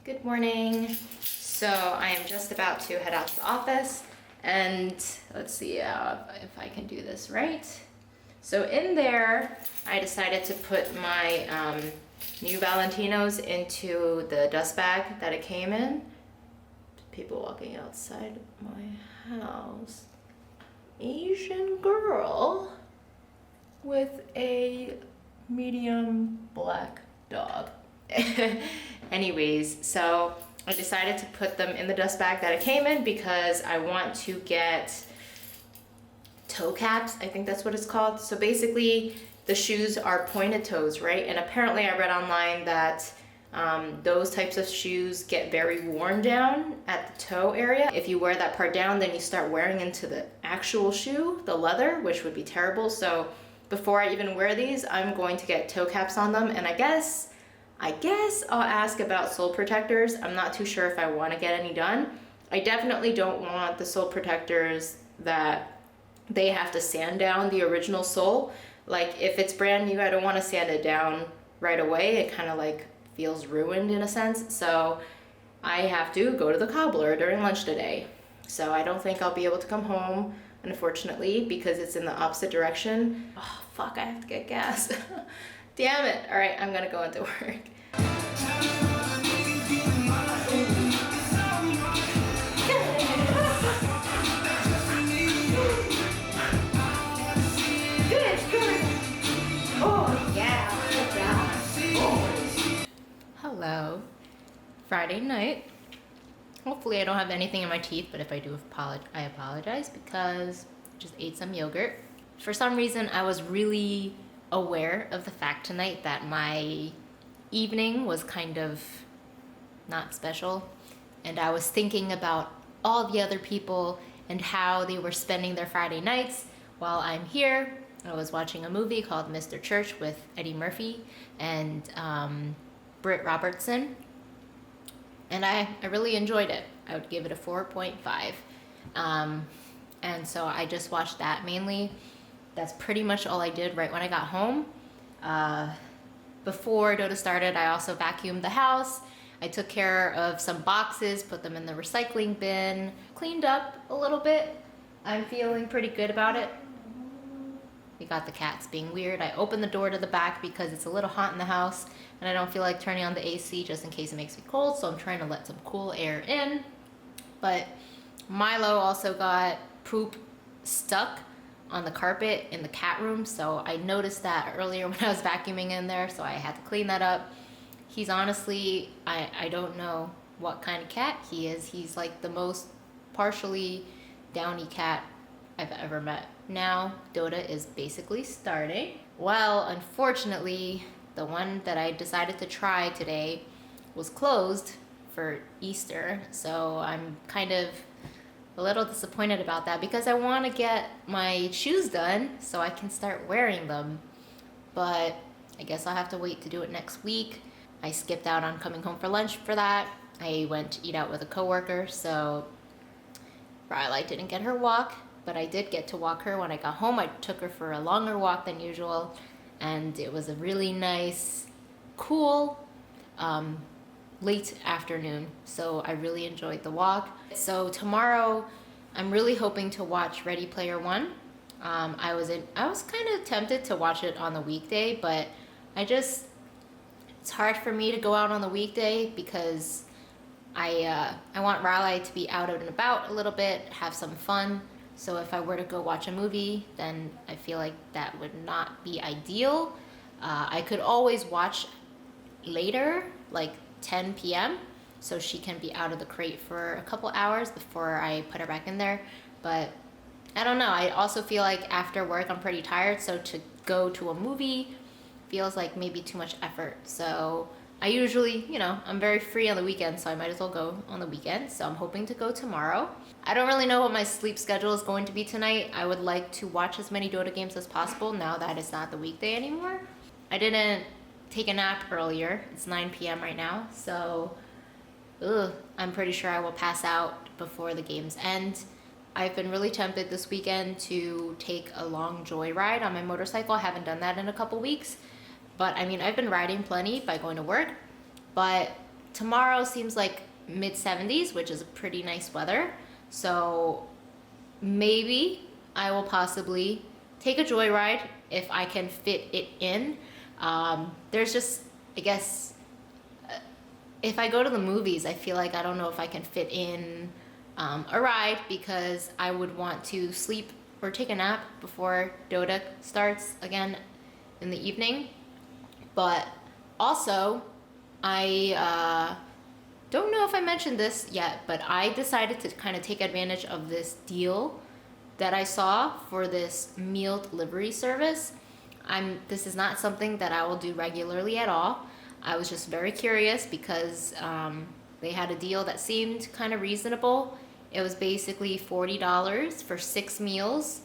Good morning. So I am just about to head out to the office and let's see if I can do this right. So in there, I decided to put my New Valentinos into the dust bag that it came in. People walking outside my house. Asian girl with a medium black dog. Anyways, so I decided to put them in the dust bag that it came in because I want to get toe caps. I think that's what it's called. So basically the shoes are pointed toes, right? And apparently I read online that those types of shoes get very worn down at the toe area. If you wear that part down, then you start wearing into the actual shoe, the leather, which would be terrible. So before I even wear these, I'm going to get toe caps on them. And I guess I'll ask about sole protectors. I'm not too sure if I want to get any done. I definitely don't want the sole protectors that they have to sand down the original sole. Like if it's brand new, I don't want to sand it down right away. It kind of like feels ruined in a sense. So I have to go to the cobbler during lunch today. So I don't think I'll be able to come home, unfortunately, because it's in the opposite direction. Oh, fuck, I have to get gas. Damn it. All right, I'm gonna go into work. Oh, yeah. Good job. Oh. Hello. Friday night. Hopefully I don't have anything in my teeth, but if I do, I apologize because I just ate some yogurt. For some reason, I was really aware of the fact tonight that my evening was kind of not special, and I was thinking about all the other people and how they were spending their Friday nights while I'm here. I was watching a movie called Mr. Church with Eddie Murphy and Britt Robertson, and I really enjoyed it. I would give it a 4.5, and so I just watched that mainly. That's pretty much all I did right when I got home. Before Dota started, I also vacuumed the house. I took care of some boxes, put them in the recycling bin, cleaned up a little bit. I'm feeling pretty good about it. We got the cats being weird. I opened the door to the back because it's a little hot in the house and I don't feel like turning on the AC just in case it makes me cold, so I'm trying to let some cool air in. But Milo also got poop stuck on the carpet in the cat room, so I noticed that earlier when I was vacuuming in there, so I had to clean that up. He's honestly, I don't know what kind of cat he is. He's like the most partially downy cat I've ever met. Now Dota is basically starting. Well, unfortunately, the one that I decided to try today was closed for Easter, so I'm kind of a little disappointed about that because I want to get my shoes done so I can start wearing them, but I guess I'll have to wait to do it next week. I skipped out on coming home for lunch for that. I went to eat out with a coworker, so Riley didn't get her walk, but I did get to walk her when I got home. I took her for a longer walk than usual, and it was a really nice, cool, late afternoon, so I really enjoyed the walk. So tomorrow I'm really hoping to watch Ready Player One. I was kind of tempted to watch it on the weekday, but it's hard for me to go out on the weekday because I want Riley to be out and about a little bit, have some fun. So if I were to go watch a movie, then I feel like that would not be ideal. I could always watch later, like 10 p.m. so she can be out of the crate for a couple hours before I put her back in there. But I don't know, I also feel like after work I'm pretty tired, so to go to a movie feels like maybe too much effort. So I usually, I'm very free on the weekends, so I might as well go on the weekend. So I'm hoping to go tomorrow. I don't really know what my sleep schedule is going to be tonight. I would like to watch as many Dota games as possible now that it's not the weekday anymore. I didn't take a nap earlier. It's 9 p.m. right now, so I'm pretty sure I will pass out before the games end. I've been really tempted this weekend to take a long joyride on my motorcycle. I haven't done that in a couple weeks, but I mean, I've been riding plenty by going to work, but tomorrow seems like mid 70s, which is pretty nice weather. So maybe I will possibly take a joyride if I can fit it in. There's just, I guess, if I go to the movies, I feel like I don't know if I can fit in a ride because I would want to sleep or take a nap before Dota starts again in the evening. But also, I don't know if I mentioned this yet, but I decided to kind of take advantage of this deal that I saw for this meal delivery service. This is not something that I will do regularly at all. I was just very curious because they had a deal that seemed kind of reasonable. It was basically $40 for 6 meals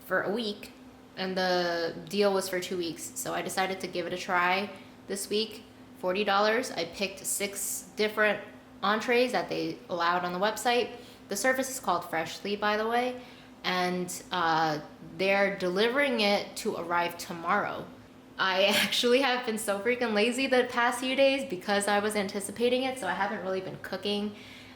for a week, and the deal was for 2 weeks. So I decided to give it a try this week. $40. I picked 6 different entrees that they allowed on the website. The service is called Freshly, by the way, and they're delivering it to arrive tomorrow. I actually have been so freaking lazy the past few days because I was anticipating it, so I haven't really been cooking.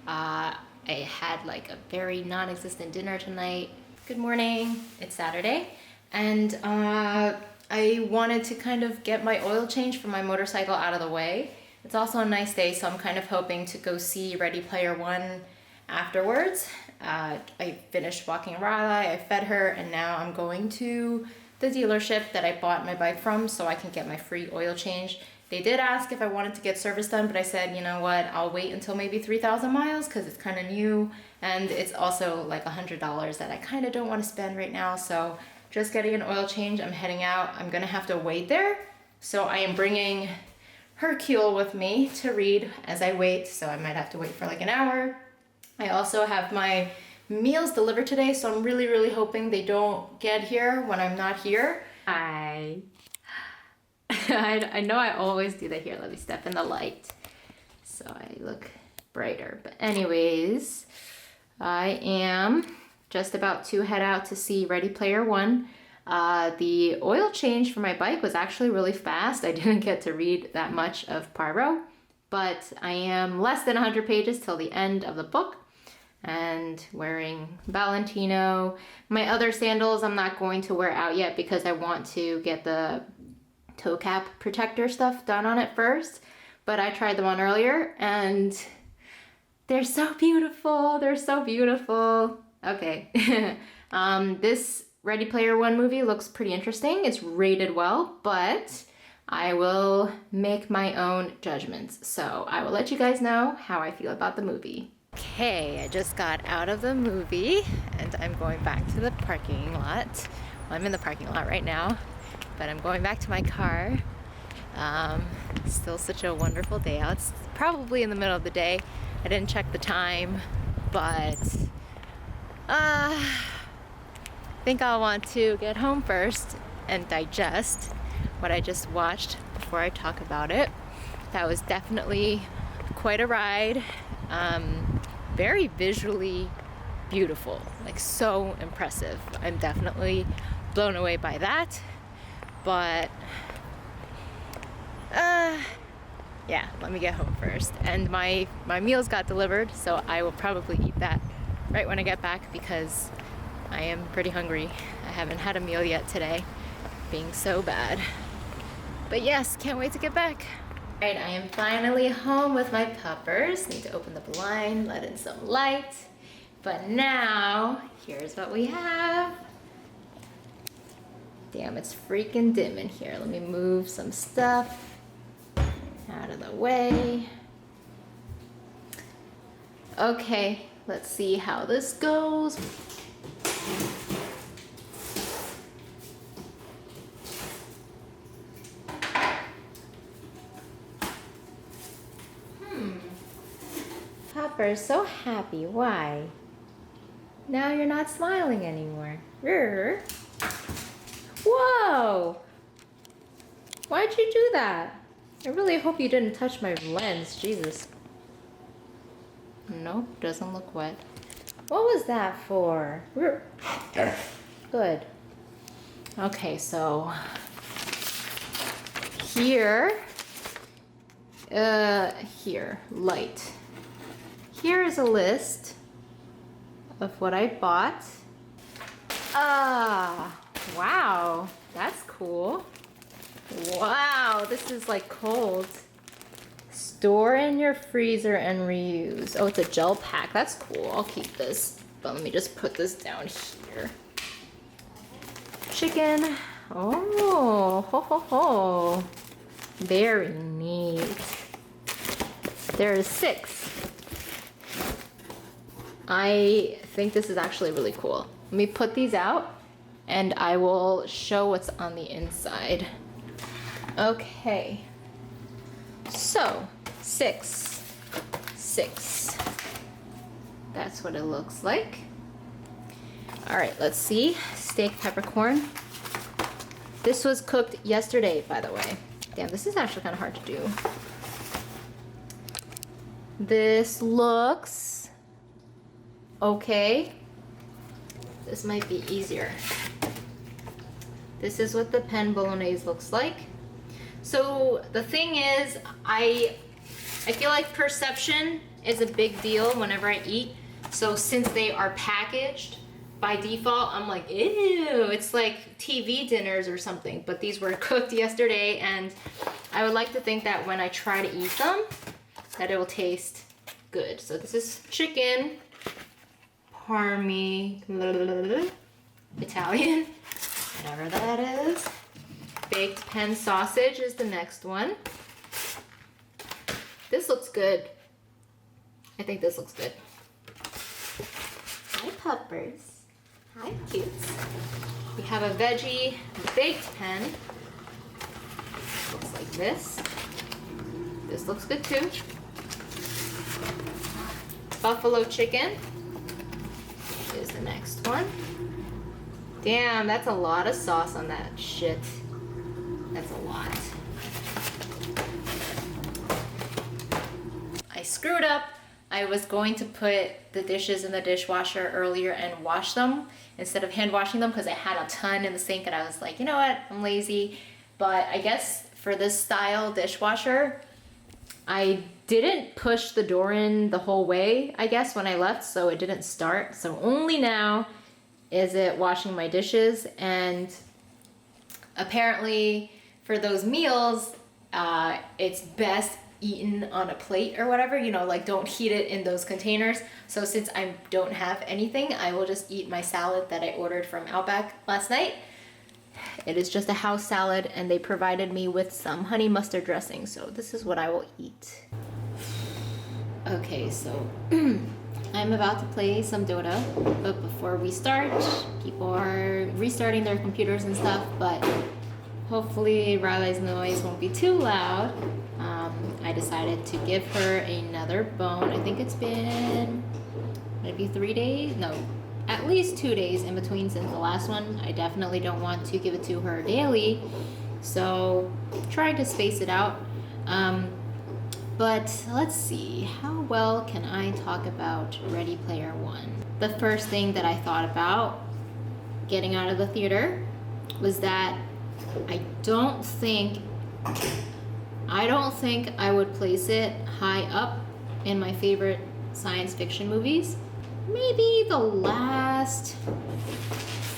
I had like a very non-existent dinner tonight. Good morning, it's Saturday, and I wanted to kind of get my oil change for my motorcycle out of the way. It's also a nice day, so I'm kind of hoping to go see Ready Player One afterwards. I finished walking Riley, I fed her, and now I'm going to the dealership that I bought my bike from so I can get my free oil change. They did ask if I wanted to get service done, but I said, you know what, I'll wait until maybe 3,000 miles because it's kind of new, and it's also like $100 that I kind of don't want to spend right now. So just getting an oil change, I'm heading out. I'm gonna have to wait there, so I am bringing Hercule with me to read as I wait, so I might have to wait for like an hour. I also have my meals delivered today, so I'm really hoping they don't get here when I'm not here. I know I always do that. Here, let me step in the light so I look brighter. But anyways, I am just about to head out to see Ready Player One. The oil change for my bike was actually really fast. I didn't get to read that much of Pyro, but I am less than 100 pages till the end of the book, and wearing Valentino. My other sandals I'm not going to wear out yet because I want to get the toe cap protector stuff done on it first, but I tried them on earlier and they're so beautiful. They're so beautiful. Okay. This Ready Player One movie looks pretty interesting. It's rated well, but I will make my own judgments. So I will let you guys know how I feel about the movie. Okay, I just got out of the movie and I'm going back to the parking lot. Well, I'm in the parking lot right now, but I'm going back to my car. Still such a wonderful day out. It's probably in the middle of the day. I didn't check the time, but I think I'll want to get home first and digest what I just watched before I talk about it. That was definitely quite a ride. Very visually beautiful, like so impressive. I'm definitely blown away by that, but yeah, let me get home first. And my meals got delivered, so I will probably eat that right when I get back because I am pretty hungry. I haven't had a meal yet today, being so bad. But yes, can't wait to get back. Alright, I am finally home with my puppers. Need to open the blind, let in some light. But now, here's what we have. Damn, it's freaking dim in here. Let me move some stuff out of the way. Okay, let's see how this goes. Hopper's so happy. Why? Now you're not smiling anymore. Rrr. Whoa! Why'd you do that? I really hope you didn't touch my lens. Jesus. Nope, doesn't look wet. What was that for? Rrr. Good. Okay, so here Here, light. Here is a list of what I bought. Wow, that's cool. Wow, this is like cold. Store in your freezer and reuse. Oh, it's a gel pack. That's cool. I'll keep this. But let me just put this down here. Chicken. Oh, ho ho ho. Very neat. There's 6. I think this is actually really cool. Let me put these out and I will show what's on the inside. Okay. So, 6. That's what it looks like. All right, let's see. Steak peppercorn. This was cooked yesterday, by the way. Damn, this is actually kind of hard to do. This looks okay. This might be easier. This is what the pen bolognese looks like. So the thing is, I feel like perception is a big deal whenever I eat. So since they are packaged, by default, I'm like, ew, it's like TV dinners or something. But these were cooked yesterday, and I would like to think that when I try to eat them, that it will taste good. So this is chicken, parmi, Italian, whatever that is. Baked pen sausage is the next one. This looks good. I think this looks good. Hi, puppers. Hi, cutes. We have a veggie baked pen. Looks like this. This looks good too. Buffalo chicken is the next one. Damn, that's a lot of sauce on that shit. That's a lot. I screwed up. I was going to put the dishes in the dishwasher earlier and wash them instead of hand washing them because I had a ton in the sink and I was like, you know what, I'm lazy. But I guess for this style dishwasher, I didn't push the door in the whole way, I guess, when I left, so it didn't start. So only now is it washing my dishes, and apparently for those meals, it's best eaten on a plate or whatever, you know, like don't heat it in those containers. So since I don't have anything, I will just eat my salad that I ordered from Outback last night. It is just a house salad and they provided me with some honey mustard dressing. So this is what I will eat. Okay, so I'm about to play some Dota, but before we start, people are restarting their computers and stuff, but hopefully Riley's noise won't be too loud. I decided to give her another bone. I think it's been maybe 3 days? No, at least 2 days in between since the last one. I definitely don't want to give it to her daily, so trying to space it out. But let's see, how well can I talk about Ready Player One? The first thing that I thought about getting out of the theater was that I don't think I would place it high up in my favorite science fiction movies. Maybe the last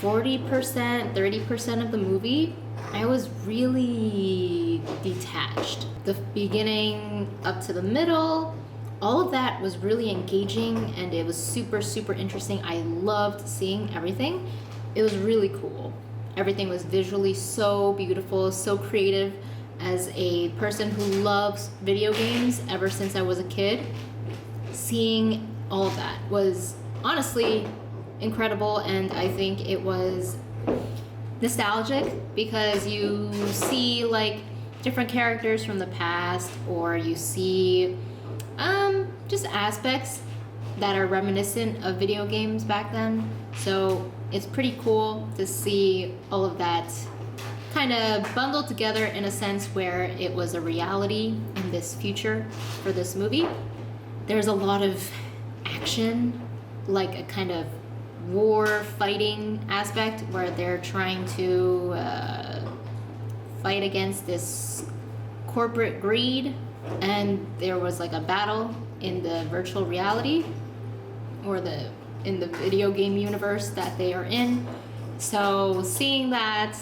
40%, 30% of the movie, I was really detached. The beginning up to the middle, all of that was really engaging and it was super, super interesting. I loved seeing everything. It was really cool. Everything was visually so beautiful, so creative. As a person who loves video games ever since I was a kid, seeing all of that was honestly incredible, and I think it was nostalgic because you see like different characters from the past, or you see just aspects that are reminiscent of video games back then. So it's pretty cool to see all of that kind of bundled together in a sense where it was a reality in this future for this movie. There's a lot of action, like a kind of war fighting aspect where they're trying to fight against this corporate greed and there was like a battle in the virtual reality or in the video game universe that they are in. So seeing that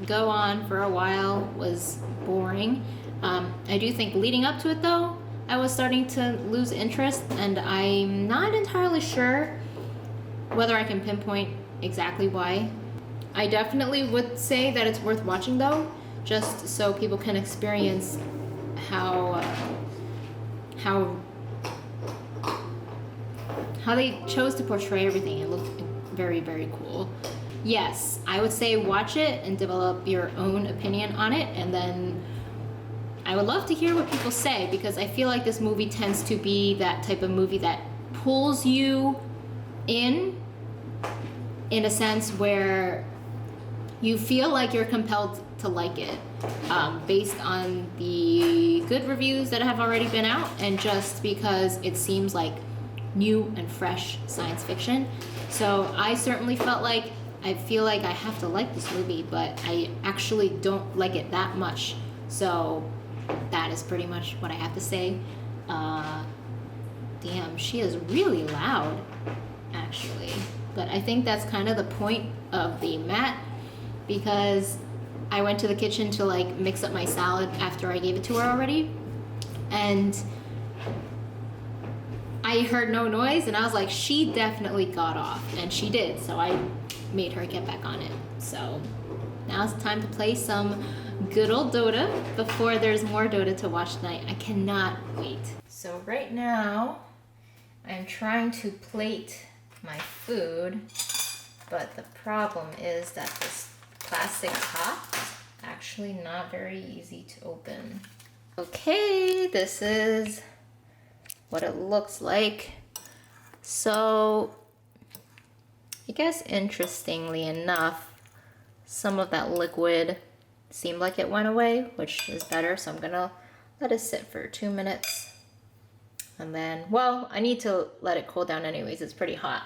go on for a while was boring. I do think leading up to it though, I was starting to lose interest, and I'm not entirely sure whether I can pinpoint exactly why. I definitely would say that it's worth watching though, just so people can experience how they chose to portray everything. It looked very, very cool. Yes, I would say watch it and develop your own opinion on it, and then I would love to hear what people say, because I feel like this movie tends to be that type of movie that pulls you in a sense where you feel like you're compelled to like it, based on the good reviews that have already been out, and just because it seems like new and fresh science fiction. So I certainly felt like I feel like I have to like this movie, but I actually don't like it that much. So that is pretty much what I have to say. Damn, she is really loud, actually. But I think that's kind of the point of the mat, because I went to the kitchen to like mix up my salad after I gave it to her already, and I heard no noise, and I was like, she definitely got off, and she did, so I made her get back on it. So now it's time to play some good old Dota before there's more Dota to watch tonight. I cannot wait. So right now, I'm trying to plate my food, but the problem is that this plastic top is actually not very easy to open. Okay, this is what it looks like. So I guess interestingly enough, some of that liquid seemed like it went away, which is better. So I'm gonna let it sit for 2 minutes. And then, well, I need to let it cool down anyways, it's pretty hot.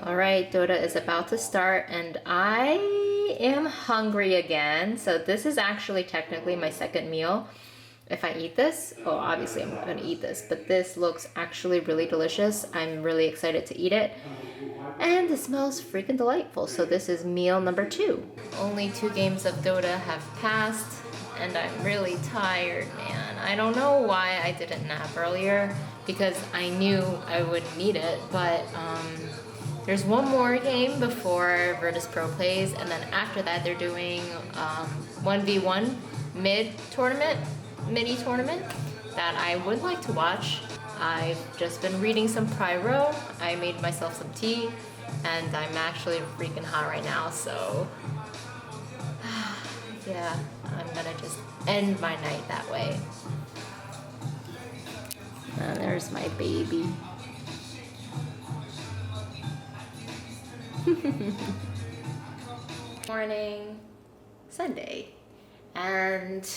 All right, Dota is about to start, and I am hungry again. So this is actually technically my second meal. If I eat this, oh, obviously I'm gonna eat this, but this looks actually really delicious. I'm really excited to eat it. And it smells freaking delightful. So this is meal number 2. Only 2 games of Dota have passed, and I'm really tired, man. I don't know why I didn't nap earlier, because I knew I would need it, but there's one more game before Virtus Pro plays, and then after that they're doing 1v1 mini tournament that I would like to watch. I've just been reading some Pyro, I made myself some tea, and I'm actually freaking hot right now, so yeah, I'm gonna just end my night that way. And there's my baby. Morning, Sunday, and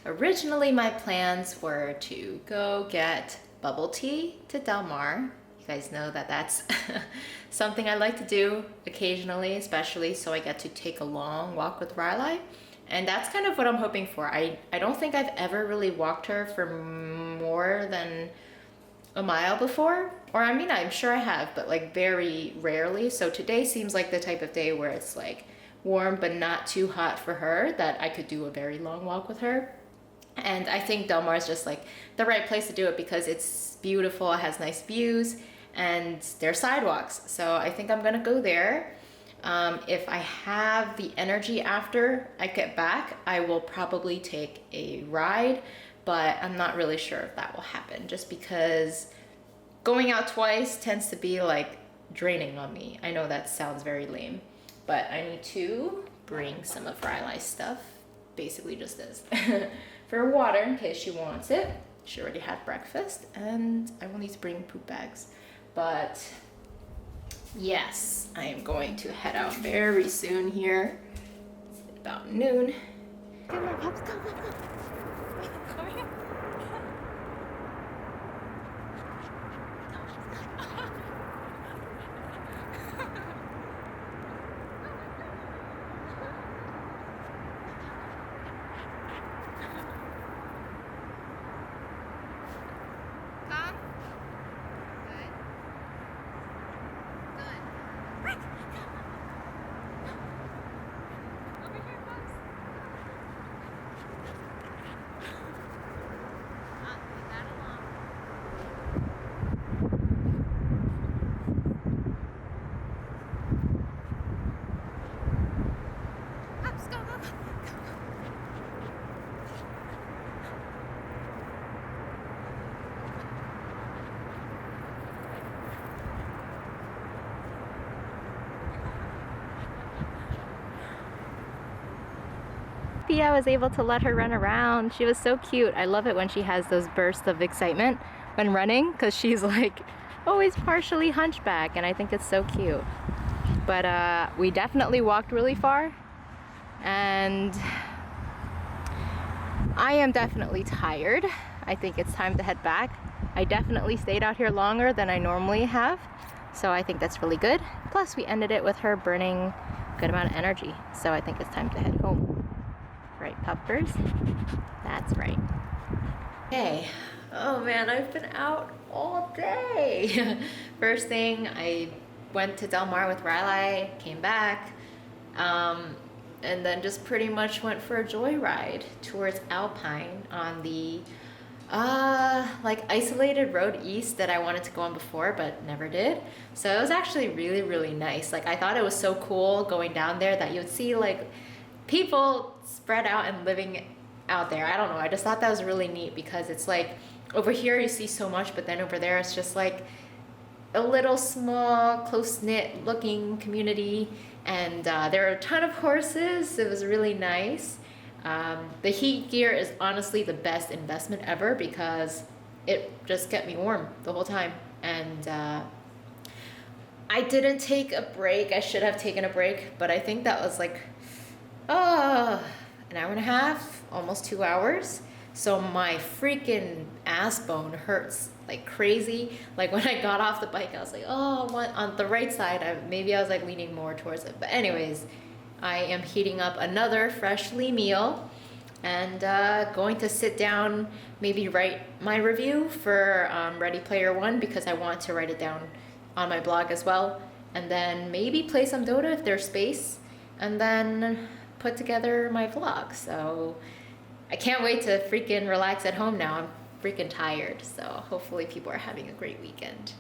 originally my plans were to go get bubble tea to Del Mar. You guys know that that's something I like to do occasionally, especially so I get to take a long walk with Riley, and that's kind of what I'm hoping for. I don't think I've ever really walked her for more than a mile before, or I mean, I'm sure I have, but like very rarely. So today seems like the type of day where it's like warm but not too hot for her, that I could do a very long walk with her. And I think Del Mar is just like the right place to do it, because it's beautiful, it has nice views, and there are sidewalks. So I think I'm gonna go there. If I have the energy after I get back, I will probably take a ride, but I'm not really sure if that will happen, just because going out twice tends to be like draining on me. I know that sounds very lame, but I need to bring some of Riley's stuff, basically just this, for water in case she wants it. She already had breakfast, and I will need to bring poop bags. But yes, I am going to head out very soon here. It's about noon. Come on, come, come, come, come. Come here. happy I was able to let her run around. She was so cute. I love it when she has those bursts of excitement when running, because she's like always partially hunchback, and I think it's so cute. But we definitely walked really far, and I am definitely tired. I think it's time to head back. I definitely stayed out here longer than I normally have, so I think that's really good. Plus we ended it with her burning a good amount of energy, so I think it's time to head home. Right, puppers? That's right. Okay. Oh man, I've been out all day. First thing, I went to Del Mar with Riley, came back, and then just pretty much went for a joyride towards Alpine on the like isolated road east that I wanted to go on before but never did. So it was actually really, really nice. Like, I thought it was so cool going down there that you would see like people spread out and living out there. I don't know, I just thought that was really neat, because it's like over here you see so much, but then over there it's just like a little small, close-knit looking community, and there are a ton of horses. It was really nice. The heat gear is honestly the best investment ever, because it just kept me warm the whole time. And I didn't take a break. I should have taken a break, but I think that was like an hour and a half, almost 2 hours. So my freaking ass bone hurts like crazy. Like when I got off the bike, I was like, oh, on the right side, maybe I was like leaning more towards it. But anyways, I am heating up another freshly meal and going to sit down, maybe write my review for Ready Player One, because I want to write it down on my blog as well. And then maybe play some Dota if there's space, and then put together my vlog. So I can't wait to freaking relax at home now. I'm freaking tired. So hopefully people are having a great weekend.